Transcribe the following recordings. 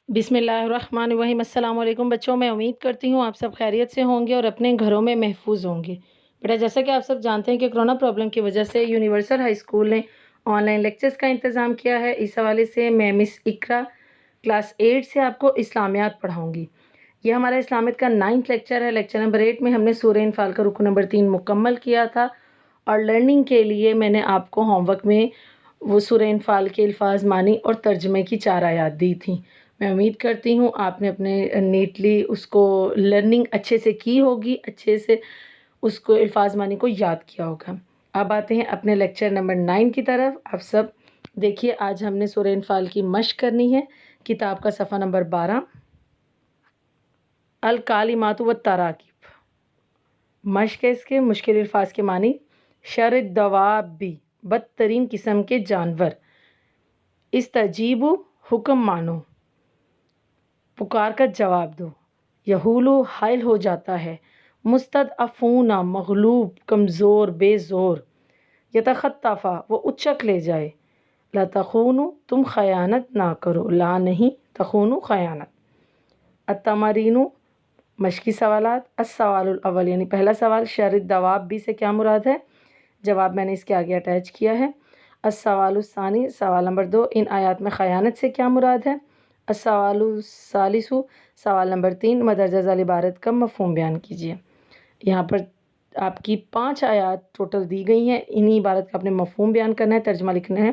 بسم اللہ الرحمن الرحیم۔ السلام علیکم بچوں، میں امید کرتی ہوں آپ سب خیریت سے ہوں گے اور اپنے گھروں میں محفوظ ہوں گے۔ بیٹا جیسا کہ آپ سب جانتے ہیں کہ کرونا پرابلم کی وجہ سے یونیورسل ہائی اسکول نے آن لائن لیکچرز کا انتظام کیا ہے۔ اس حوالے سے میں مس اقرا کلاس 8 سے آپ کو اسلامیات پڑھاؤں گی۔ یہ ہمارا اسلامیات کا 9th لیکچر ہے۔ لیکچر نمبر 8 میں ہم نے سورہ انفال کا رکن نمبر 3 مکمل کیا تھا، اور لرننگ کے لیے میں نے آپ کو ہوم ورک میں وہ سورہ انفال کے الفاظ، معنی اور ترجمے کی 4 آیات دی تھیں۔ میں امید کرتی ہوں آپ نے اپنے نیٹلی اس کو لرننگ اچھے سے کی ہوگی، اچھے سے اس کو الفاظ معنی کو یاد کیا ہوگا۔ اب آتے ہیں اپنے لیکچر نمبر 9 کی طرف۔ آپ سب دیکھیے، آج ہم نے سورہ انفال کی مشق کرنی ہے۔ کتاب کا صفحہ نمبر 12، الکالمات والتراکیب۔ مشق ہے اس کے مشکل الفاظ کے معنی۔ شر الدواب، بدترین قسم کے جانور۔ استجیبو، حکم مانو، پکار کا جواب دو۔ یہولو، حائل ہو جاتا ہے۔ مستضعفون، مغلوب، کمزور، بے زور۔ یتخطفا، وہ اچک لے جائے۔ لا تخونو، تم خیانت نہ کرو، لا نہیں، تخونو خیانت۔ التمارین، مشقی سوالات۔ السوال الاول، یعنی پہلا سوال، شر الدواب سے کیا مراد ہے؟ جواب میں نے اس کے آگے اٹیچ کیا ہے۔ السوال الثانی، سوال نمبر 2، ان آیات میں خیانت سے کیا مراد ہے؟ السوال الثالث، سوال نمبر 3، مدرجہ ذیل عبارت کا مفہوم بیان کیجیے۔ یہاں پر آپ کی 5 آیات ٹوٹل دی گئی ہیں۔ انہی عبارت کا اپنے مفہوم بیان کرنا ہے، ترجمہ لکھنا ہے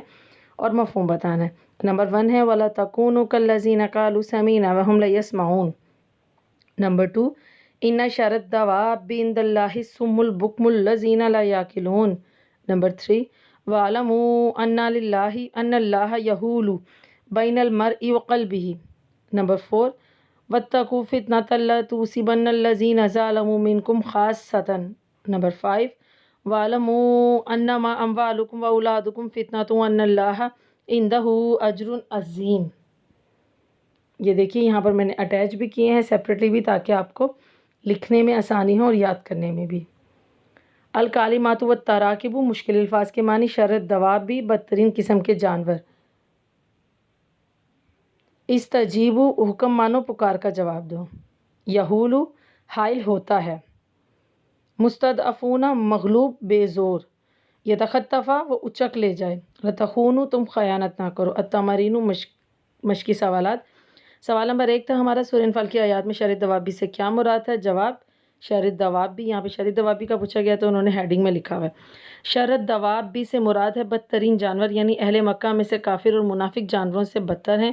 اور مفہوم بتانا ہے۔ نمبر 1 ہے وَلَا تَكُونُوا كَالَّذِينَ قَالُوا سَمِعْنَا وَهُمْ لَا يَسْمَعُونَ۔ نمبر 2، إِنَّ شَرَّ الدَّوَابِّ عِندَ اللَّهِ الصُّمُّ الْبُكْمُ الَّذِينَ لَا يَعْقِلُونَ۔ نمبر 3، وَاعْلَمُوا أَنَّ اللَّهَ يَحُولُ بَيْنَ الْمَرْءِ وَقَلْبِهِ۔ نمبر 4، وَاتَّقُوا فِتْنَةً لَا تُصِيبَنَّ الَّذِينَ ظَلَمُوا مِنكُمْ خَاصَّةً۔ نمبر 5، وَاعْلَمُوا أَنَّمَا أَمْوَالُكُمْ وَأَوْلَادُكُمْ فِتْنَةٌ وَأَنَّ اللَّهَ عِندَهُ أَجْرٌ عَظِيمٌ۔ یہ دیکھیے یہاں پر میں نے اٹیچ بھی کیے ہیں سیپریٹلی بھی، تاکہ آپ کو لکھنے میں آسانی ہو اور یاد کرنے میں بھی۔ الکالمات والتراکیب، مشکل الفاظ کے معنی۔ شر الدواب، بدترین قسم کے جانور۔ استجیبو، حکم مانو، پکار کا جواب دو۔ یحولو، حائل ہوتا ہے۔ مستضعفون، مغلوب، بے زور۔ یتخطفا، وہ اچک لے جائے۔ لتخونو، تم خیانت نہ کرو۔ التمارین، مشقی سوالات۔ سوال نمبر 1 تھا ہمارا، سورہ انفال کی آیات میں شر الدواب سے کیا مراد ہے؟ جواب، شر الدواب، یہاں پہ شر الدواب کا پوچھا گیا تو انہوں نے ہیڈنگ میں لکھا ہوا ہے۔ شر الدواب سے مراد ہے بدترین جانور، یعنی اہل مکہ میں سے کافر اور منافق جانوروں سے بدتر ہیں،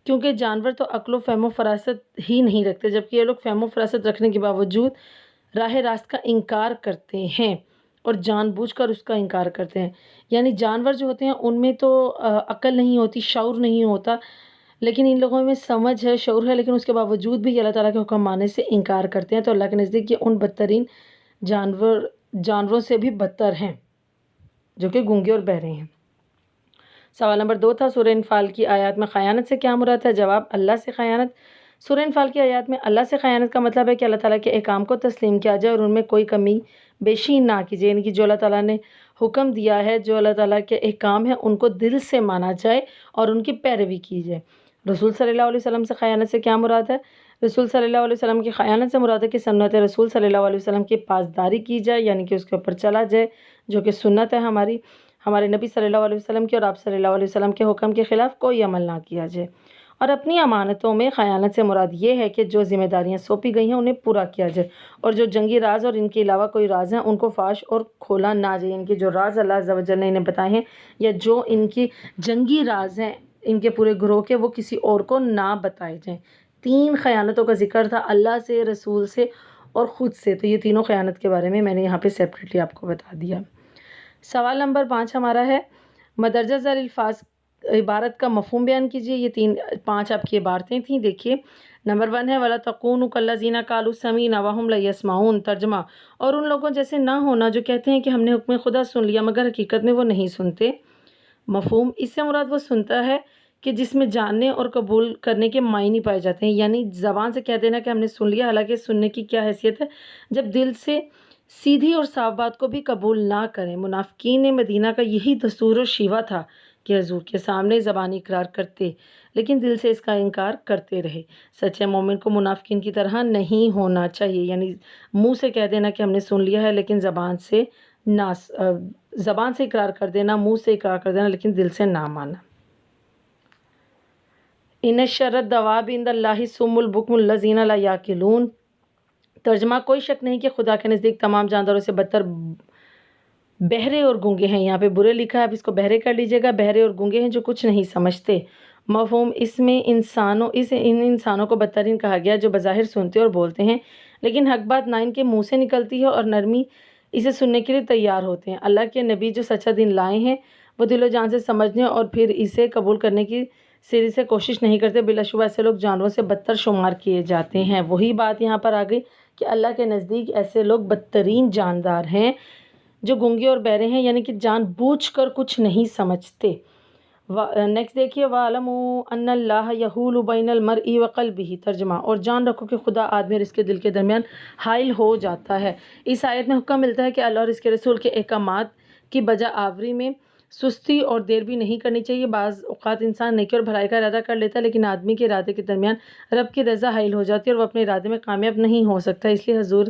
کیونکہ جانور تو عقل و فہم و فراست ہی نہیں رکھتے، جبکہ یہ لوگ فہم و فراست رکھنے کے باوجود راہ راست کا انکار کرتے ہیں اور جان بوجھ کر اس کا انکار کرتے ہیں۔ یعنی جانور جو ہوتے ہیں ان میں تو عقل نہیں ہوتی، شعور نہیں ہوتا، لیکن ان لوگوں میں سمجھ ہے، شعور ہے، لیکن اس کے باوجود بھی اللہ تعالیٰ کے حکم ماننے سے انکار کرتے ہیں۔ تو اللہ کے نزدیک یہ ان بدترین جانوروں سے بھی بدتر ہیں جو کہ گونگے اور بہرے ہیں۔ سوال نمبر 2 تھا، سورہ انفال کی آیات میں خیانت سے کیا مراد ہے؟ جواب، اللہ سے خیانت۔ سورہ انفال کی آیات میں اللہ سے خیانت کا مطلب ہے کہ اللہ تعالیٰ کے احکام کو تسلیم کیا جائے اور ان میں کوئی کمی بیشی نہ کی جائے، یعنی کہ جو اللہ تعالیٰ نے حکم دیا ہے، جو اللہ تعالیٰ کے احکام ہیں، ان کو دل سے مانا جائے اور ان کی پیروی کی جائے۔ رسول صلی اللہ علیہ وسلم سے خیانت سے کیا مراد ہے؟ رسول صلی اللہ علیہ وسلم کی خیانت سے مراد ہے کہ سنت رسول صلی اللہ علیہ وسلم کی پاسداری کی جائے، یعنی کہ اس کے اوپر چلا جائے، جو کہ سنت ہے ہمارے نبی صلی اللہ علیہ وسلم کی، اور آپ صلی اللہ علیہ وسلم کے حکم کے خلاف کوئی عمل نہ کیا جائے۔ اور اپنی امانتوں میں خیانت سے مراد یہ ہے کہ جو ذمہ داریاں سونپی گئی ہیں انہیں پورا کیا جائے، اور جو جنگی راز اور ان کے علاوہ کوئی راز ہیں ان کو فاش اور کھولا نہ جائے، یعنی کہ جو راز اللہ عز و جل نے انہیں بتائے ہیں یا جو ان کی جنگی راز ہیں ان کے پورے گروہ کے، وہ کسی اور کو نہ بتائے جائیں۔ 3 خیانتوں کا ذکر تھا، اللہ سے، رسول سے اور خود سے، تو یہ تینوں خیانت کے بارے میں میں نے یہاں پہ سیپریٹلی آپ کو بتا دیا۔ سوال نمبر 5 ہمارا ہے، مدرجہ ذیل الفاظ عبارت کا مفہوم بیان کیجیے۔ یہ 5 آپ کی عبارتیں تھیں، دیکھیے۔ نمبر 1 ہے وَلَا تَكُونُوا كَالَّذِينَ قَالُوا سَمِعْنَا وَهُمْ لَا يَسْمَعُونَ۔ ترجمہ، اور ان لوگوں جیسے نہ ہونا جو کہتے ہیں کہ ہم نے حکم خدا سن لیا مگر حقیقت میں وہ نہیں سنتے۔ مفہوم، اس سے مراد وہ سنتا ہے کہ جس میں جاننے اور قبول کرنے کے معنی پائے جاتے ہیں، یعنی زبان سے کہہ دینا کہ ہم نے سن لیا، حالانکہ سننے کی کیا حیثیت ہے جب دل سے سیدھی اور صاف بات کو بھی قبول نہ کریں۔ منافقین مدینہ کا یہی دستور و شیوا تھا کہ حضور کے سامنے زبانی اقرار کرتے لیکن دل سے اس کا انکار کرتے رہے۔ سچے مومن کو منافقین کی طرح نہیں ہونا چاہیے، یعنی منہ سے کہہ دینا کہ ہم نے سن لیا ہے لیکن زبان سے اقرار کر دینا، منہ سے اقرار کر دینا لیکن دل سے نہ ماننا۔ ان شر الدواب عند اللہ الصم البکم الذین لا یعقلون۔ ترجمہ: کوئی شک نہیں کہ خدا کے نزدیک تمام جانداروں سے بدتر بہرے اور گونگے ہیں۔ یہاں پہ برے لکھا ہے، اب اس کو بہرے کر لیجیے گا۔ بہرے اور گونگے ہیں جو کچھ نہیں سمجھتے۔ مفہوم: اس میں ان انسانوں کو بدترین کہا گیا جو بظاہر سنتے اور بولتے ہیں لیکن حق بات نہ ان کے منہ سے نکلتی ہے اور نرمی اسے سننے کے لیے تیار ہوتے ہیں۔ اللہ کے نبی جو سچا دین لائے ہیں وہ دل و جان سے سمجھنے اور پھر اسے قبول کرنے کی سری سے کوشش نہیں کرتے۔ بلا شبہ ایسے لوگ جانوروں سے بدتر شمار کیے جاتے ہیں۔ وہی بات یہاں پر آ گئی کہ اللہ کے نزدیک ایسے لوگ بدترین جاندار ہیں جو گونگے اور بہرے ہیں، یعنی کہ جان بوجھ کر کچھ نہیں سمجھتے۔ نیکسٹ دیکھیے، وَاعْلَمُوا أَنَّ اللَّهَ يَحُولُ بَيْنَ الْمَرْءِ وَقَلْبِهِ۔ ترجمہ: اور جان رکھو کہ خدا آدمی اور اس کے دل کے درمیان حائل ہو جاتا ہے۔ اس آیت میں حکم ملتا ہے کہ اللہ اور اس کے رسول کے احکامات کی بجا آوری میں سستی اور دیر بھی نہیں کرنی چاہیے۔ بعض اوقات انسان نیکی اور بھلائی کا ارادہ کر لیتا ہے لیکن آدمی کے ارادے کے درمیان رب کی رضا حائل ہو جاتی ہے اور وہ اپنے ارادے میں کامیاب نہیں ہو سکتا۔ اس لیے حضور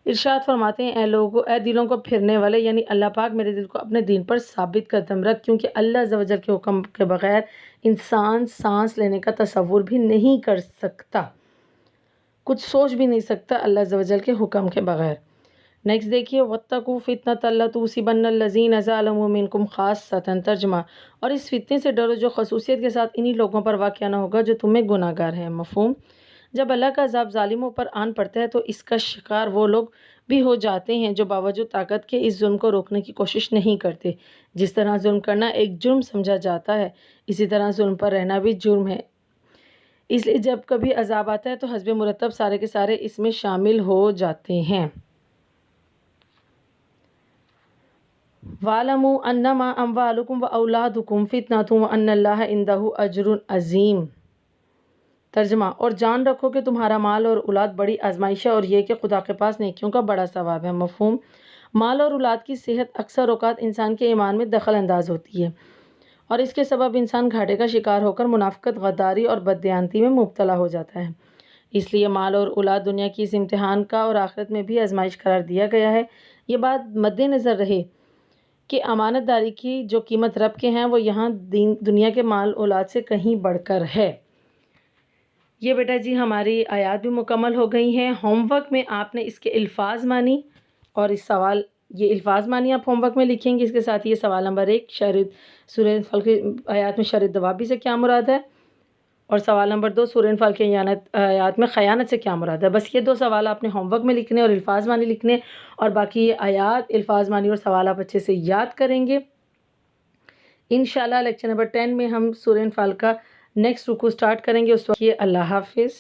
ارشاد فرماتے ہیں، اے دلوں کو پھرنے والے، یعنی اللہ پاک میرے دل کو اپنے دین پر ثابت قدم رکھ، کیونکہ اللہ عز و جل کے حکم کے بغیر انسان سانس لینے کا تصور بھی نہیں کر سکتا، کچھ سوچ بھی نہیں سکتا اللہ عز و جل کے حکم کے بغیر۔ نیکسٹ دیکھیے، وَاتَّقُوا فِتْنَةً لَا تُصِيبَنَّ الَّذِينَ ظَلَمُوا مِنْكُمْ خَاصَّةً۔ ترجمہ: اور اس فتنے سے ڈرو جو خصوصیت کے ساتھ انہی لوگوں پر واقع نہ ہوگا جو تمہیں گناہ گار ہیں۔ مفہوم: جب اللہ کا عذاب ظالموں پر آن پڑتا ہے تو اس کا شکار وہ لوگ بھی ہو جاتے ہیں جو باوجود طاقت کے اس ظلم کو روکنے کی کوشش نہیں کرتے۔ جس طرح ظلم کرنا ایک جرم سمجھا جاتا ہے، اسی طرح ظلم پر رہنا بھی جرم ہے۔ اس لیے جب کبھی عذاب آتا ہے تو حسب مرتب سارے کے سارے اس میں شامل ہو جاتے ہیں۔ وَاعْلَمُوا أَنَّمَا أَمْوَالُكُمْ وَأَوْلَادُكُمْ فِتْنَةٌ وَأَنَّ اللَّهَ عِندَهُ أَجْرٌ عَظِيمٌ۔ ترجمہ: اور جان رکھو کہ تمہارا مال اور اولاد بڑی آزمائش ہے اور یہ کہ خدا کے پاس نیکیوں کا بڑا ثواب ہے۔ مفہوم: مال اور اولاد کی صحت اکثر اوقات انسان کے ایمان میں دخل انداز ہوتی ہے اور اس کے سبب انسان گھاٹے کا شکار ہو کر منافقت، غداری اور بددیانتی میں مبتلا ہو جاتا ہے۔ اس لیے مال اور اولاد دنیا کی اس امتحان کا اور آخرت میں بھی آزمائش قرار دیا گیا ہے۔ یہ بات مد نظر رہے کہ امانت داری کی جو قیمت رب کے ہیں وہ یہاں دنیا کے مال اولاد سے کہیں بڑھ کر ہے۔ یہ بیٹا جی ہماری آیات بھی مکمل ہو گئی ہیں۔ ہوم ورک میں آپ نے اس کے الفاظ مانی اور اس سوال یہ الفاظ مانی آپ ہوم ورک میں لکھیں گے۔ اس کے ساتھ یہ سوال نمبر 1 سورہ انفال کی آیات میں شر الدوابی سے کیا مراد ہے، اور سوال نمبر 2 سورہ انفال کی آیات میں خیانت سے کیا مراد ہے۔ بس یہ 2 سوال آپ نے ہوم ورک میں لکھنے اور الفاظ مانی لکھنے، اور باقی یہ آیات، الفاظ مانی اور سوال آپ اچھے سے یاد کریں گے۔ انشاءاللہ لیکچر نمبر 10 میں ہم سورہ انفال کا نیکسٹ رکوع سٹارٹ کریں گے۔ اس وقت یہ اللہ حافظ۔